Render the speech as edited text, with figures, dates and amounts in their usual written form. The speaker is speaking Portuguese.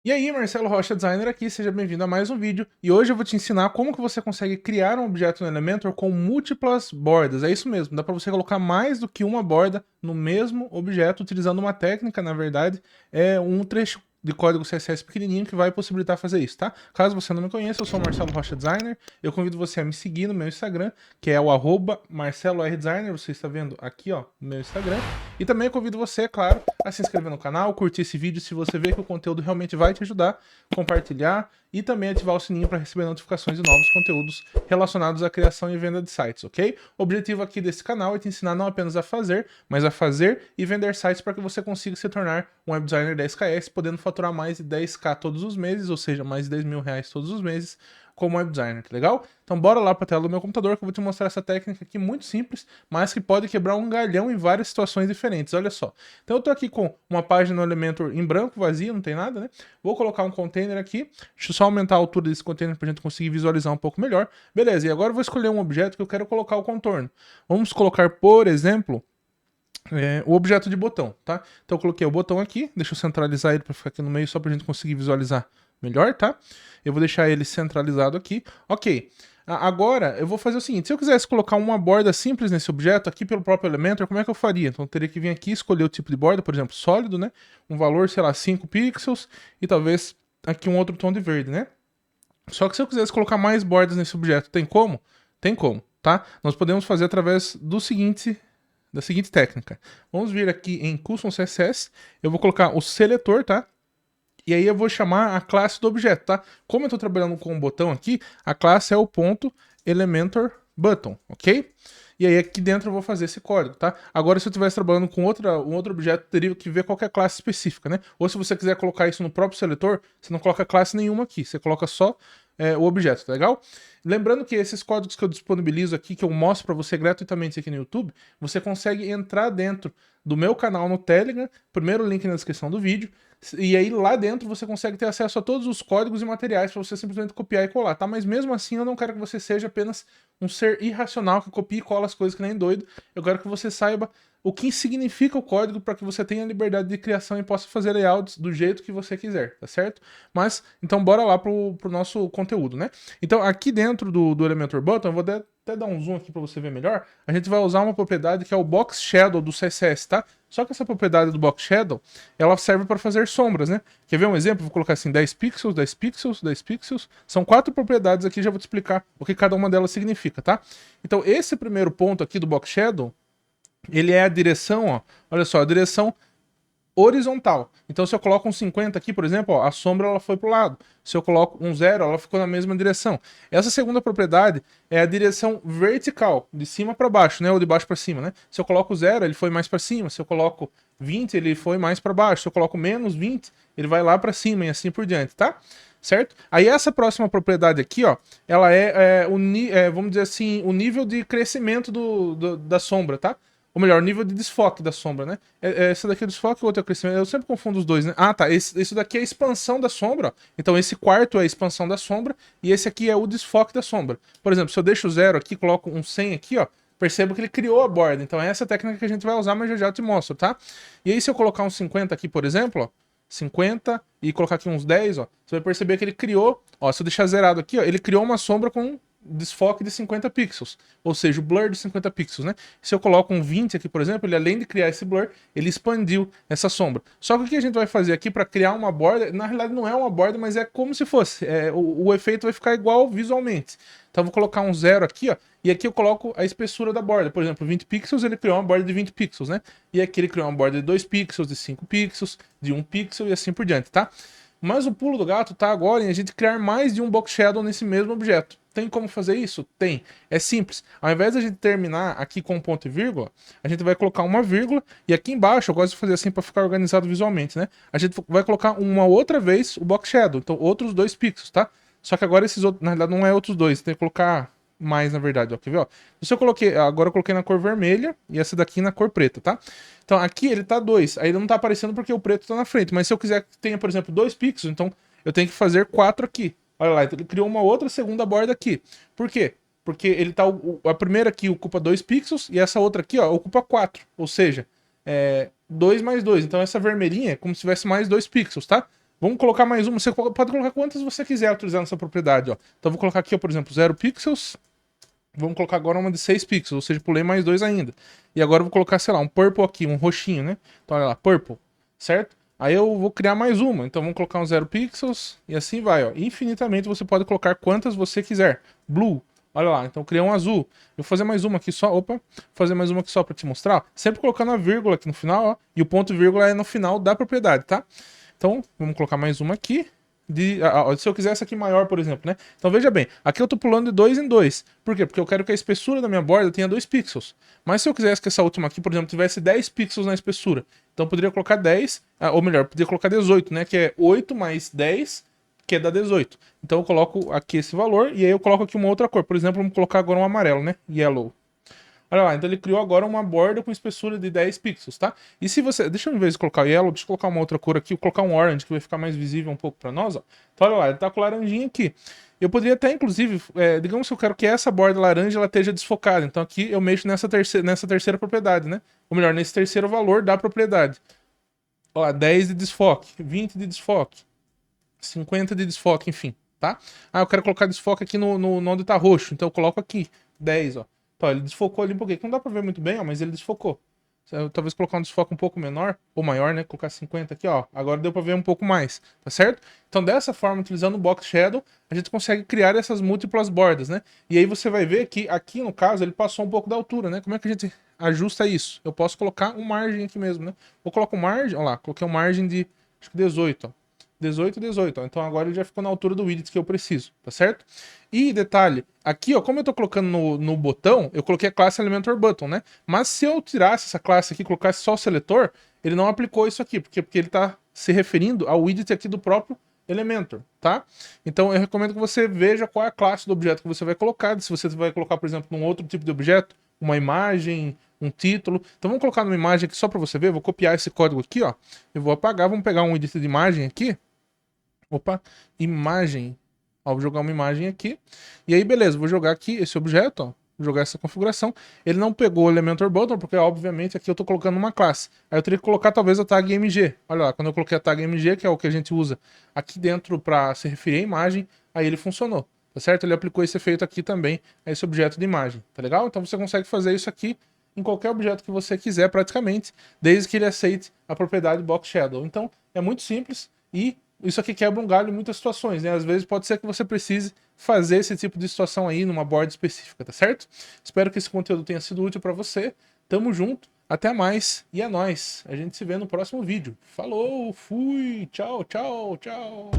E aí, Marcelo Rocha Designer aqui, seja bem-vindo a mais um vídeo. E hoje eu vou te ensinar como que você consegue criar um objeto no Elementor com múltiplas bordas. É isso mesmo, dá para você colocar mais do que uma borda no mesmo objeto, utilizando uma técnica, na verdade, é um trecho de código CSS pequenininho que vai possibilitar fazer isso, tá? Caso você não me conheça, eu sou o Marcelo Rocha Designer, eu convido você a me seguir no meu Instagram, que é o @MarceloRDesigner, você está vendo aqui, ó, no meu Instagram. E também convido você, claro, a se inscrever no canal, curtir esse vídeo se você vê que o conteúdo realmente vai te ajudar, compartilhar e também ativar o sininho para receber notificações de novos conteúdos relacionados à criação e venda de sites, ok? O objetivo aqui desse canal é te ensinar não apenas a fazer, mas a fazer e vender sites para que você consiga se tornar um web designer 10KS, podendo faturar mais de 10k todos os meses, ou seja, mais de 10 mil reais todos os meses, como web designer, tá legal? Então bora lá para a tela do meu computador que eu vou te mostrar essa técnica aqui muito simples, mas que pode quebrar um galhão em várias situações diferentes, olha só. Então eu tô aqui com uma página no Elementor em branco, vazia, não tem nada, né? Vou colocar um container aqui, deixa eu só aumentar a altura desse container para a gente conseguir visualizar um pouco melhor. Beleza, e agora eu vou escolher um objeto que eu quero colocar o contorno. Vamos colocar, por exemplo, o objeto de botão, tá? Então eu coloquei o botão aqui, deixa eu centralizar ele para ficar aqui no meio só para a gente conseguir visualizar melhor, tá? Eu vou deixar ele centralizado aqui. Ok. Agora, eu vou fazer o seguinte, se eu quisesse colocar uma borda simples nesse objeto aqui pelo próprio Elementor, como é que eu faria? Então eu teria que vir aqui, escolher o tipo de borda, por exemplo, sólido, né? Um valor, sei lá, 5 pixels e talvez aqui um outro tom de verde, né? Só que se eu quisesse colocar mais bordas nesse objeto, tem como? Tem como, tá? Nós podemos fazer através da seguinte técnica. Vamos vir aqui em Custom CSS, eu vou colocar o seletor, tá? E aí eu vou chamar a classe do objeto, tá? Como eu estou trabalhando com um botão aqui, a classe é o ponto Elementor Button, ok? E aí aqui dentro eu vou fazer esse código, tá? Agora se eu estivesse trabalhando com um outro objeto, teria que ver qualquer classe específica, né? Ou se você quiser colocar isso no próprio seletor, você não coloca classe nenhuma aqui, você coloca só o objeto, tá legal? Lembrando que esses códigos que eu disponibilizo aqui, que eu mostro para você gratuitamente aqui no YouTube, você consegue entrar dentro do meu canal no Telegram, primeiro link na descrição do vídeo, e aí lá dentro você consegue ter acesso a todos os códigos e materiais para você simplesmente copiar e colar, tá? Mas mesmo assim eu não quero que você seja apenas um ser irracional que copia e cola as coisas que nem doido. Eu quero que você saiba o que significa o código para que você tenha liberdade de criação e possa fazer layouts do jeito que você quiser, tá certo? Mas, então bora lá pro nosso conteúdo, né? Então aqui dentro do Elementor Button, eu vou até dar um zoom aqui para você ver melhor, a gente vai usar uma propriedade que é o Box Shadow do CSS, tá? Só que essa propriedade do Box Shadow, ela serve para fazer sombras, né? Quer ver um exemplo? Vou colocar assim, 10 pixels, 10 pixels, 10 pixels. São 4 propriedades aqui, já vou te explicar o que cada uma delas significa, tá? Então esse primeiro ponto aqui do Box Shadow, ele é a direção, ó, olha só, a direção horizontal. Então se eu coloco um 50 aqui, por exemplo, ó, a sombra ela foi para o lado. Se eu coloco um 0, ela ficou na mesma direção. Essa segunda propriedade é a direção vertical, de cima para baixo, né, ou de baixo para cima, né? Se eu coloco 0, ele foi mais para cima. Se eu coloco 20, ele foi mais para baixo. Se eu coloco menos 20, ele vai lá para cima e assim por diante, tá? Certo? Aí essa próxima propriedade aqui, ó, ela vamos dizer assim, o nível de crescimento da sombra, tá? Ou melhor, o nível de desfoque da sombra, né? Essa daqui é o desfoque e o outro é o crescimento. Eu sempre confundo os dois, né? Ah, tá. Isso daqui é a expansão da sombra. Ó. Então esse quarto é a expansão da sombra e esse aqui é o desfoque da sombra. Por exemplo, se eu deixo o 0 aqui, coloco um 100 aqui, ó, perceba que ele criou a borda. Então é essa técnica que a gente vai usar, mas já eu te mostro, tá? E aí se eu colocar um 50 aqui, por exemplo, ó, 50 e colocar aqui uns 10, ó, você vai perceber que ele criou, ó, se eu deixar zerado aqui, ó, ele criou uma sombra com desfoque de 50 pixels, ou seja, o blur de 50 pixels, né? Se eu coloco um 20 aqui, por exemplo, ele além de criar esse blur, ele expandiu essa sombra. Só que o que a gente vai fazer aqui para criar uma borda, na realidade não é uma borda, mas é como se fosse, o efeito vai ficar igual visualmente. Então eu vou colocar um 0 aqui, ó, e aqui eu coloco a espessura da borda. Por exemplo, 20 pixels, ele criou uma borda de 20 pixels, né? E aqui ele criou uma borda de 2 pixels, de 5 pixels, de 1 pixel e assim por diante, tá? Mas o pulo do gato tá agora em a gente criar mais de um box shadow nesse mesmo objeto. Tem como fazer isso? Tem. É simples. Ao invés de a gente terminar aqui com um ponto e vírgula, a gente vai colocar uma vírgula e aqui embaixo, eu gosto de fazer assim para ficar organizado visualmente, né? A gente vai colocar uma outra vez o box shadow, então outros 2 pixels, tá? Só que agora esses outros, na realidade não é outros dois, tem que colocar mais na verdade, ó, quer ver, ó? Se eu coloquei, agora eu coloquei na cor vermelha e essa daqui na cor preta, tá? Então aqui ele tá 2, aí ele não tá aparecendo porque o preto tá na frente, mas se eu quiser que tenha, por exemplo, 2 pixels, então eu tenho que fazer 4 aqui. Olha lá, ele criou uma outra segunda borda aqui. Por quê? Porque ele tá, a primeira aqui ocupa 2 pixels e essa outra aqui, ó, ocupa 4, ou seja, 2 mais 2. Então essa vermelhinha é como se tivesse mais 2 pixels, tá? Vamos colocar mais uma. Você pode colocar quantas você quiser utilizar nessa propriedade, ó. Então eu vou colocar aqui, ó, por exemplo, 0 pixels. Vamos colocar agora uma de 6 pixels, ou seja, pulei mais 2 ainda. E agora eu vou colocar, sei lá, um purple aqui, um roxinho, né? Então olha lá, purple, certo? Aí eu vou criar mais uma, então vamos colocar um 0 pixels e assim vai, ó. Infinitamente você pode colocar quantas você quiser. Blue, olha lá, então criei um azul. Eu vou fazer mais uma aqui só, opa, fazer mais uma aqui só pra te mostrar, ó. Sempre colocando a vírgula aqui no final, ó. E o ponto vírgula é no final da propriedade, tá? Então vamos colocar mais uma aqui. Se eu quiser essa aqui maior, por exemplo, né? Então veja bem, aqui eu tô pulando de 2 em 2. Por quê? Porque eu quero que a espessura da minha borda tenha 2 pixels. Mas se eu quisesse que essa última aqui, por exemplo, tivesse 10 pixels na espessura, então eu poderia colocar 10, ou melhor, poderia colocar 18, né? Que é 8 mais 10, que é dá 18. Então eu coloco aqui esse valor e aí eu coloco aqui uma outra cor. Por exemplo, vamos colocar agora um amarelo, né? Yellow. Olha lá, então ele criou agora uma borda com espessura de 10 pixels, tá? E se você... Deixa eu, em vez de colocar yellow, deixa eu colocar uma outra cor aqui, vou colocar um orange, que vai ficar mais visível um pouco pra nós, ó. Então olha lá, ele tá com laranjinha aqui. Eu poderia até, inclusive, digamos que eu quero que essa borda laranja ela esteja desfocada. Então aqui eu mexo nessa terceira propriedade, né? Ou melhor, nesse terceiro valor da propriedade. Ó lá, 10 de desfoque, 20 de desfoque, 50 de desfoque, enfim, tá? Ah, eu quero colocar desfoque aqui no onde tá roxo, então eu coloco aqui, 10, ó. Então, ele desfocou ali um pouquinho. Não dá pra ver muito bem, ó, mas ele desfocou. Talvez colocar um desfoque um pouco menor, ou maior, né? Colocar 50 aqui, ó. Agora deu pra ver um pouco mais, tá certo? Então, dessa forma, utilizando o Box Shadow, a gente consegue criar essas múltiplas bordas, né? E aí você vai ver que aqui, no caso, ele passou um pouco da altura, né? Como é que a gente ajusta isso? Eu posso colocar um margem aqui mesmo, né? Vou colocar um margem, ó lá, coloquei um margem de, acho que 18, ó. 18, 18, ó. Então agora ele já ficou na altura do widget que eu preciso, tá certo? E detalhe, aqui, ó, como eu tô colocando no botão, eu coloquei a classe Elementor Button, né? Mas se eu tirasse essa classe aqui e colocasse só o seletor, ele não aplicou isso aqui, porque ele tá se referindo ao widget aqui do próprio Elementor, tá? Então eu recomendo que você veja qual é a classe do objeto que você vai colocar, se você vai colocar, por exemplo, num outro tipo de objeto, uma imagem, um título. Então vamos colocar numa imagem aqui só para você ver, eu vou copiar esse código aqui, ó. Eu vou apagar, vamos pegar um widget de imagem aqui. Opa, imagem. Ó, vou jogar uma imagem aqui. E aí, beleza, vou jogar aqui esse objeto, ó. Vou jogar essa configuração. Ele não pegou o Elementor Button, porque obviamente aqui eu tô colocando uma classe. Aí eu teria que colocar talvez a tag MG. Olha lá, quando eu coloquei a tag MG, que é o que a gente usa aqui dentro para se referir à imagem, aí ele funcionou, tá certo? Ele aplicou esse efeito aqui também a esse objeto de imagem, tá legal? Então você consegue fazer isso aqui em qualquer objeto que você quiser praticamente, desde que ele aceite a propriedade Box Shadow. Então é muito simples e isso aqui quebra um galho em muitas situações, né? Às vezes pode ser que você precise fazer esse tipo de situação aí numa board específica, tá certo? Espero que esse conteúdo tenha sido útil para você. Tamo junto, até mais e é nóis. A gente se vê no próximo vídeo. Falou, fui, tchau, tchau, tchau.